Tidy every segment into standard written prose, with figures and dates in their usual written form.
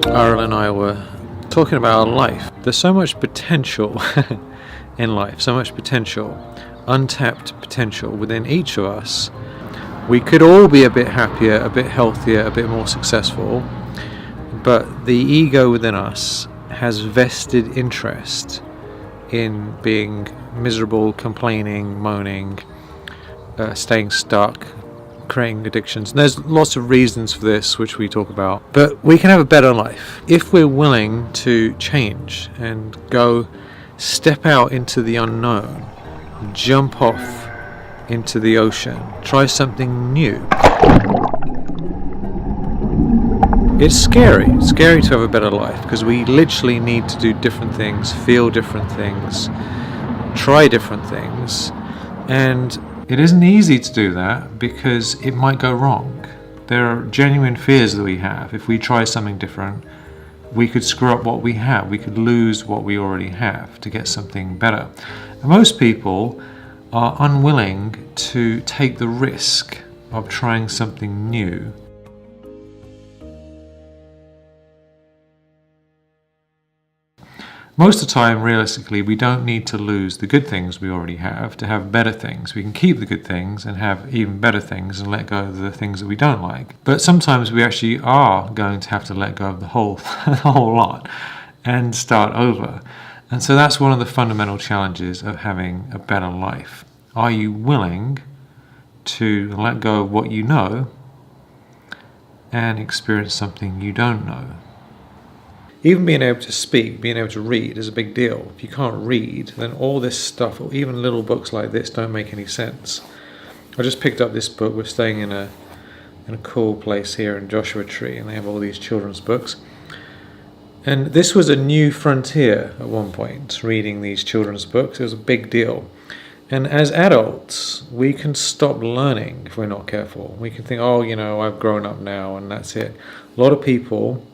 Ariel and I were talking about our life. There's so much potential in life, so much potential, untapped potential within each of us. We could all be a bit happier, a bit healthier, a bit more successful, but the ego within us has vested interest in being miserable, complaining, moaning, staying stuck, creating addictions. And there's lots of reasons for this which we talk about, but we can have a better life if we're willing to change and go step out into the unknown, jump off into the ocean, try something new. It's scary to have a better life, because we literally need to do different things, feel different things, try different things, and it isn't easy to do that because it might go wrong. There are genuine fears that we have. If we try something different, we could screw up what we have. We could lose what we already have to get something better. And most people are unwilling to take the risk of trying something new. Most of the time, realistically, we don't need to lose the good things we already have to have better things. We can keep the good things and have even better things and let go of the things that we don't like. But sometimes we actually are going to have to let go of the whole lot and start over. And so that's one of the fundamental challenges of having a better life. Are you willing to let go of what you know and experience something you don't know? Even being able to speak, being able to read is a big deal. If you can't read, then all this stuff, or even little books like this, don't make any sense. I just picked up this book. We're staying in a cool place here in Joshua Tree, and they have all these children's books. And this was a new frontier at one point, reading these children's books. It was a big deal. And as adults, we can stop learning if we're not careful. We can think, oh, I've grown up now, and that's it. A lot of people,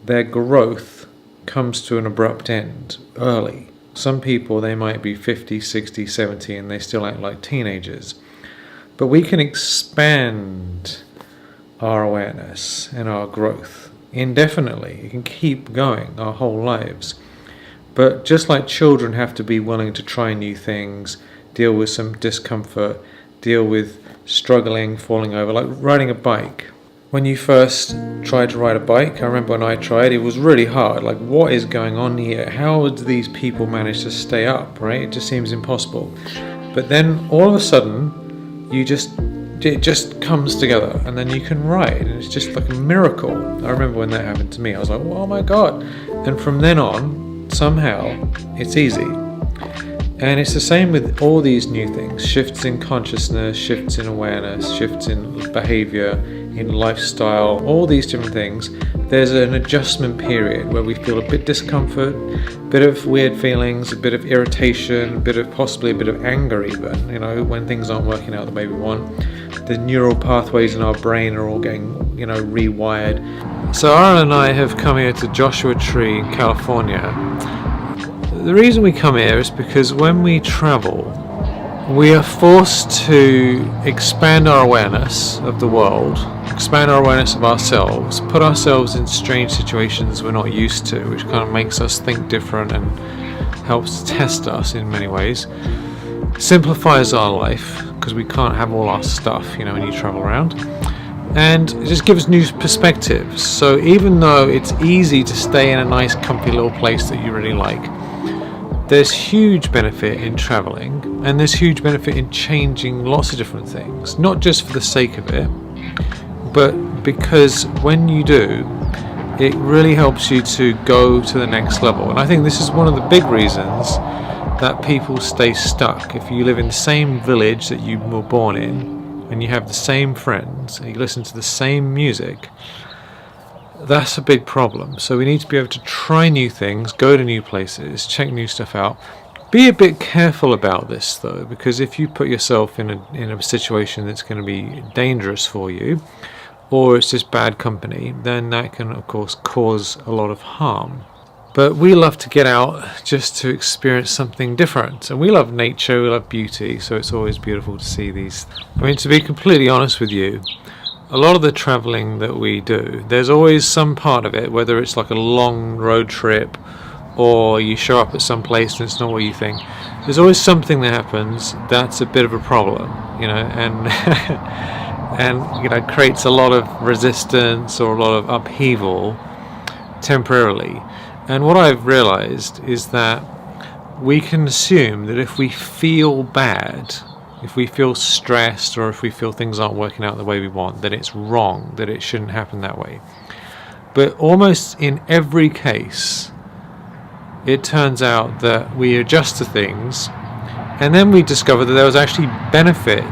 their growth comes to an abrupt end early. Some people, they might be 50, 60, 70, and they still act like teenagers. But we can expand our awareness and our growth indefinitely. It can keep going our whole lives. But just like children have to be willing to try new things, deal with some discomfort, deal with struggling, falling over, like riding a bike. When you first tried to ride a bike, I remember when I tried, it was really hard. Like, what is going on here? How do these people manage to stay up, right? It just seems impossible. But then all of a sudden, it just comes together, and then you can ride, and it's just like a miracle. I remember when that happened to me, I was like, oh my God. And from then on, somehow, it's easy. And it's the same with all these new things. Shifts in consciousness, shifts in awareness, shifts in behavior, in lifestyle, all these different things. There's an adjustment period where we feel a bit discomfort, a bit of weird feelings, a bit of irritation, possibly a bit of anger even, when things aren't working out the way we want. The neural pathways in our brain are all getting, rewired. So Aaron and I have come here to Joshua Tree in California. The reason we come here is because when we travel, we are forced to expand our awareness of the world, expand our awareness of ourselves, put ourselves in strange situations we're not used to, which kind of makes us think different and helps test us in many ways. Simplifies our life, because we can't have all our stuff, when you travel around. And it just gives new perspectives. So even though it's easy to stay in a nice, comfy little place that you really like, there's huge benefit in traveling, and there's huge benefit in changing lots of different things, not just for the sake of it, but because when you do, it really helps you to go to the next level. And I think this is one of the big reasons that people stay stuck. If you live in the same village that you were born in, and you have the same friends, and you listen to the same music, that's a big problem. So we need to be able to try new things, go to new places, check new stuff out. Be a bit careful about this though, because if you put yourself in a situation that's going to be dangerous for you, or it's just bad company, then that can of course cause a lot of harm. But we love to get out just to experience something different, and we love nature, we love beauty, so it's always beautiful to see these. I mean, to be completely honest with you, a lot of the traveling that we do, there's always some part of it, whether it's like a long road trip or you show up at some place and it's not what you think, there's always something that happens that's a bit of a problem, and and creates a lot of resistance or a lot of upheaval temporarily. And what I've realized is that we can assume that if we feel bad, if we feel stressed, or if we feel things aren't working out the way we want, that it's wrong, that it shouldn't happen that way. But almost in every case, it turns out that we adjust to things, and then we discover that there was actually benefit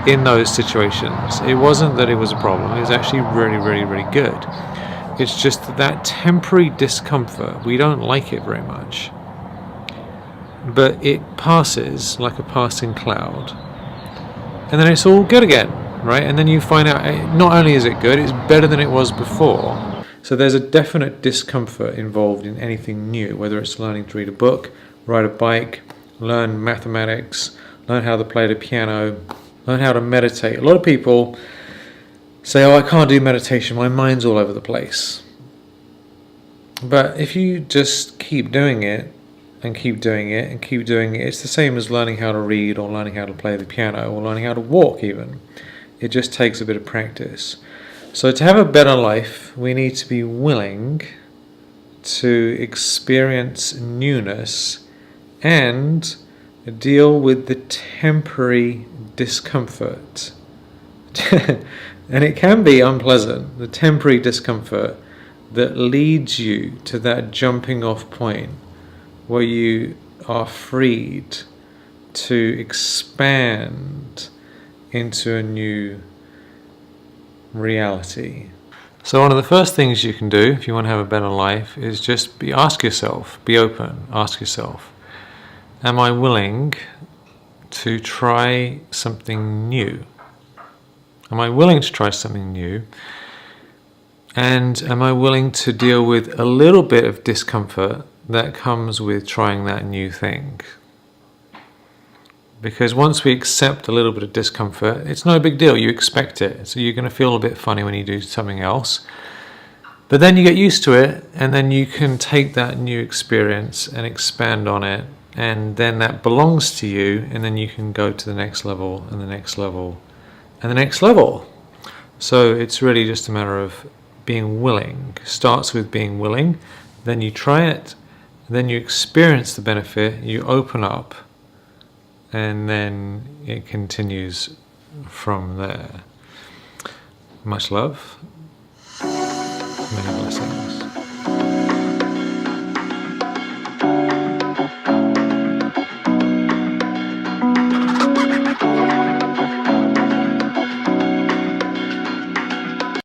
in those situations. It wasn't that it was a problem, it was actually really, really, really good. It's just that temporary discomfort, we don't like it very much. But it passes like a passing cloud. And then it's all good again, right? And then you find out not only is it good, it's better than it was before. So there's a definite discomfort involved in anything new, whether it's learning to read a book, ride a bike, learn mathematics, learn how to play the piano, learn how to meditate. A lot of people say, oh, I can't do meditation, my mind's all over the place. But if you just keep doing it, and keep doing it, and keep doing it, it's the same as learning how to read, or learning how to play the piano, or learning how to walk even. It just takes a bit of practice. So to have a better life, we need to be willing to experience newness and deal with the temporary discomfort. And it can be unpleasant, the temporary discomfort that leads you to that jumping off point where you are freed to expand into a new reality. So one of the first things you can do if you want to have a better life is just ask yourself, be open, ask yourself, am I willing to try something new? Am I willing to try something new? And am I willing to deal with a little bit of discomfort that comes with trying that new thing? Because once we accept a little bit of discomfort, it's no big deal, you expect it. So you're going to feel a bit funny when you do something else. But then you get used to it, and then you can take that new experience and expand on it, and then that belongs to you, and then you can go to the next level, and the next level, and the next level. So it's really just a matter of being willing. Starts with being willing, then you try it, then you experience the benefit, you open up, and then it continues from there. Much love, many blessings.